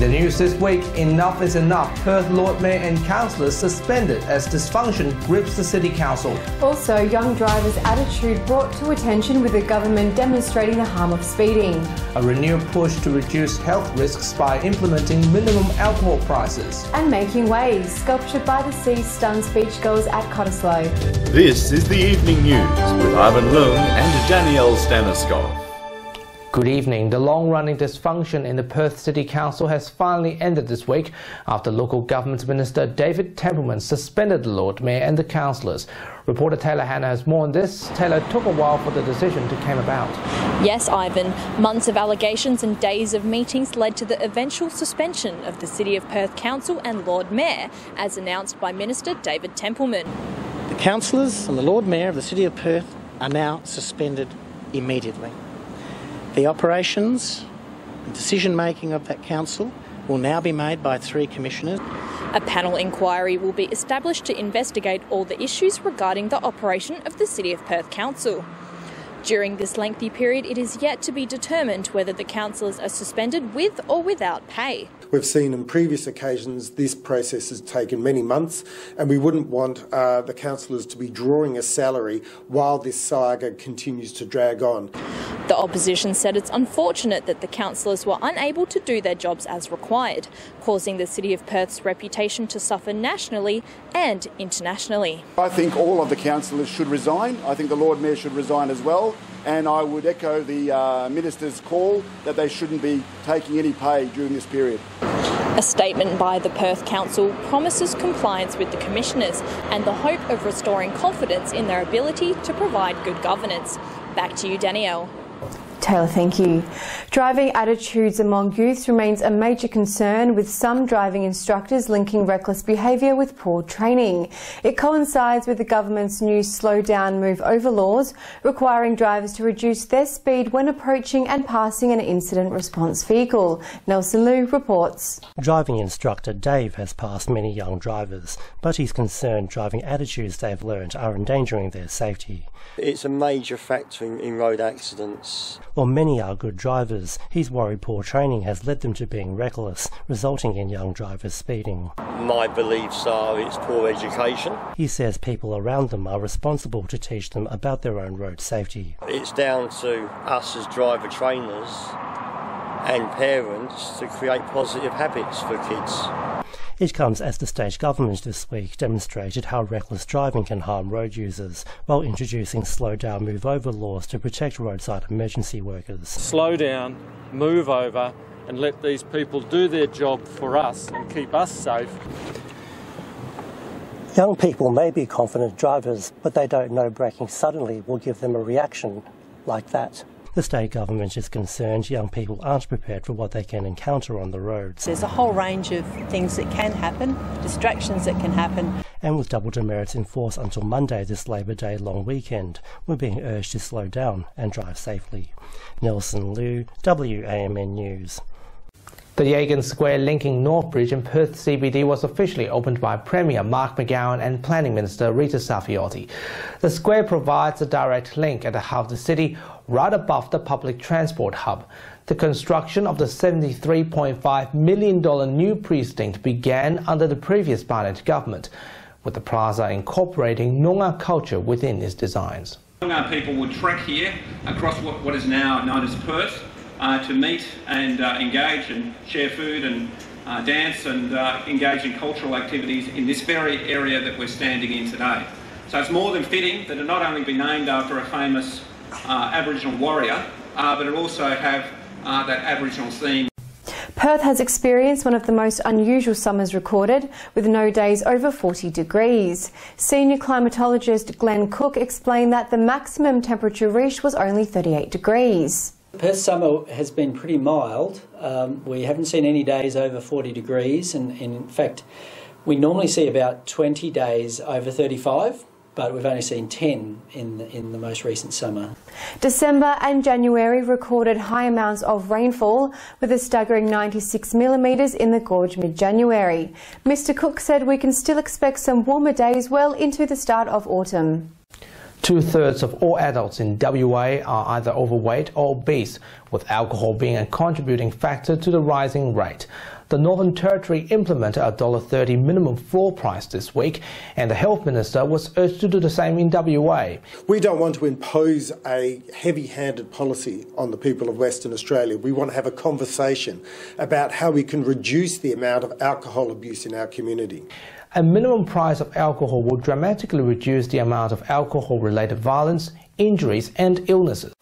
the news this week, enough is enough. Perth Lord Mayor and councillors suspended as dysfunction grips the City Council. Also, young drivers' attitude brought to attention with the government demonstrating the harm of speeding. A renewed push to reduce health risks by implementing minimum alcohol prices. And making waves, sculptured by the sea, stuns beachgoers at Cottesloe. This is the Evening News with Ivan Leung and Danielle Staniskov. Good evening. The long-running dysfunction in the Perth City Council has finally ended this week after local government minister David Templeman suspended the Lord Mayor and the councillors. Reporter Taylor Hanna has more on this. Taylor, it took a while for the decision to come about. Yes, Ivan. Months of allegations and days of meetings led to the eventual suspension of the City of Perth Council and Lord Mayor, as announced by Minister David Templeman. The councillors and the Lord Mayor of the City of Perth are now suspended immediately. The operations and decision-making of that council will now be made by 3 commissioners. A panel inquiry will be established to investigate all the issues regarding the operation of the City of Perth Council. During this lengthy period, it is yet to be determined whether the councillors are suspended with or without pay. We've seen on previous occasions this process has taken many months, and we wouldn't want the councillors to be drawing a salary while this saga continues to drag on. The opposition said it's unfortunate that the councillors were unable to do their jobs as required, causing the City of Perth's reputation to suffer nationally and internationally. I think all of the councillors should resign. I think the Lord Mayor should resign as well. And I would echo the Minister's call that they shouldn't be taking any pay during this period. A statement by the Perth Council promises compliance with the Commissioners and the hope of restoring confidence in their ability to provide good governance. Back to you, Danielle. Taylor, thank you. Driving attitudes among youths remains a major concern, with some driving instructors linking reckless behaviour with poor training. It coincides with the government's new slow down, move over laws, requiring drivers to reduce their speed when approaching and passing an incident response vehicle. Nelson Liu reports. Driving instructor Dave has passed many young drivers, but he's concerned driving attitudes they've learned are endangering their safety. It's a major factor in road accidents. While many are good drivers, he's worried poor training has led them to being reckless, resulting in young drivers speeding. My beliefs are it's poor education. He says people around them are responsible to teach them about their own road safety. It's down to us as driver trainers and parents to create positive habits for kids. It comes as the state government this week demonstrated how reckless driving can harm road users, while introducing slow down, move over laws to protect roadside emergency workers. Slow down, move over, and let these people do their job for us and keep us safe. Young people may be confident drivers, but they don't know braking suddenly will give them a reaction like that. The state government is concerned young people aren't prepared for what they can encounter on the roads. There's a whole range of things that can happen, distractions that can happen. And with double demerits in force until Monday this Labor Day long weekend, we're being urged to slow down and drive safely. Nelson Liu, WAMN News. The Hagins Square linking North Bridge in Perth CBD was officially opened by Premier Mark McGowan and Planning Minister Rita Saffioti. The square provides a direct link at the heart of the city, right above the public transport hub. The construction of the $73.5 million new precinct began under the previous Barnett government, with the plaza incorporating Noongar culture within its designs. Noongar people would trek here across what is now known as Perth to meet and engage and share food and dance and engage in cultural activities in this very area that we're standing in today. So it's more than fitting that it not only be named after a famous Aboriginal warrior, but it also have that Aboriginal theme. Perth has experienced one of the most unusual summers recorded, with no days over 40 degrees. Senior climatologist Glenn Cook explained that the maximum temperature reached was only 38 degrees. Perth summer has been pretty mild. We haven't seen any days over 40 degrees, and in fact we normally see about 20 days over 35. But we've only seen 10 in the most recent summer. December and January recorded high amounts of rainfall, with a staggering 96 millimetres in the gorge mid-January. Mr Cook said we can still expect some warmer days well into the start of autumn. 2/3 of all adults in WA are either overweight or obese, with alcohol being a contributing factor to the rising rate. The Northern Territory implemented a $1.30 minimum floor price this week, and the Health Minister was urged to do the same in WA. We don't want to impose a heavy-handed policy on the people of Western Australia. We want to have a conversation about how we can reduce the amount of alcohol abuse in our community. A minimum price of alcohol will dramatically reduce the amount of alcohol-related violence, injuries and illnesses.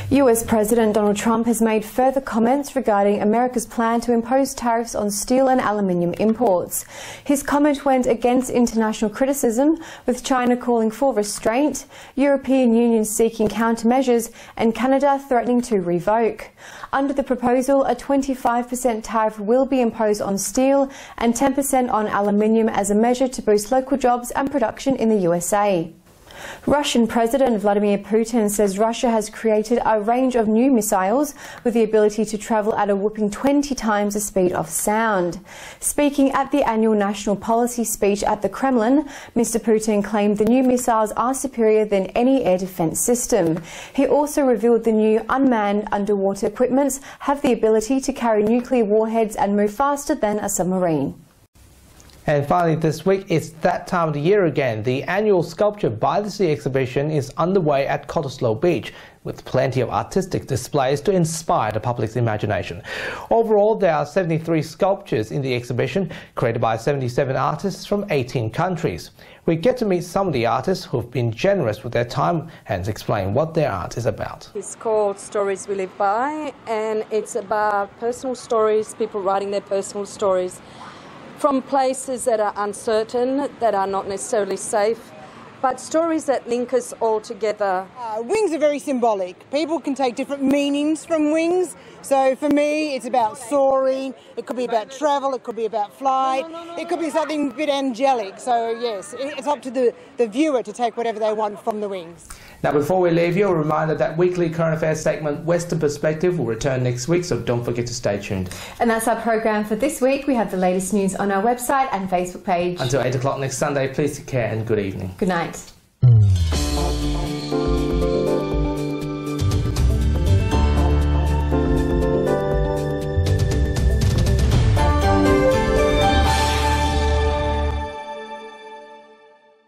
US President Donald Trump has made further comments regarding America's plan to impose tariffs on steel and aluminium imports. His comment went against international criticism, with China calling for restraint, European Union seeking countermeasures and Canada threatening to revoke. Under the proposal, a 25% tariff will be imposed on steel and 10% on aluminium as a measure to boost local jobs and production in the USA. Russian President Vladimir Putin says Russia has created a range of new missiles with the ability to travel at a whopping 20 times the speed of sound. Speaking at the annual national policy speech at the Kremlin, Mr. Putin claimed the new missiles are superior than any air defense system. He also revealed the new unmanned underwater equipments have the ability to carry nuclear warheads and move faster than a submarine. And finally this week, it's that time of the year again. The annual Sculpture by the Sea exhibition is underway at Cottesloe Beach, with plenty of artistic displays to inspire the public's imagination. Overall, there are 73 sculptures in the exhibition, created by 77 artists from 18 countries. We get to meet some of the artists who've been generous with their time and explain what their art is about. It's called Stories We Live By, and it's about personal stories, people writing their personal stories from places that are uncertain, that are not necessarily safe, but stories that link us all together. Wings are very symbolic. People can take different meanings from wings. So for me, it's about soaring. It could be about travel. It could be about flight. It could be something a bit angelic. So yes, it's up to the viewer to take whatever they want from the wings. Now, before we leave you, a reminder that weekly current affairs segment Western Perspective will return next week, so don't forget to stay tuned. And that's our program for this week. We have the latest news on our website and Facebook page. Until 8 o'clock next Sunday, please take care and good evening. Good night.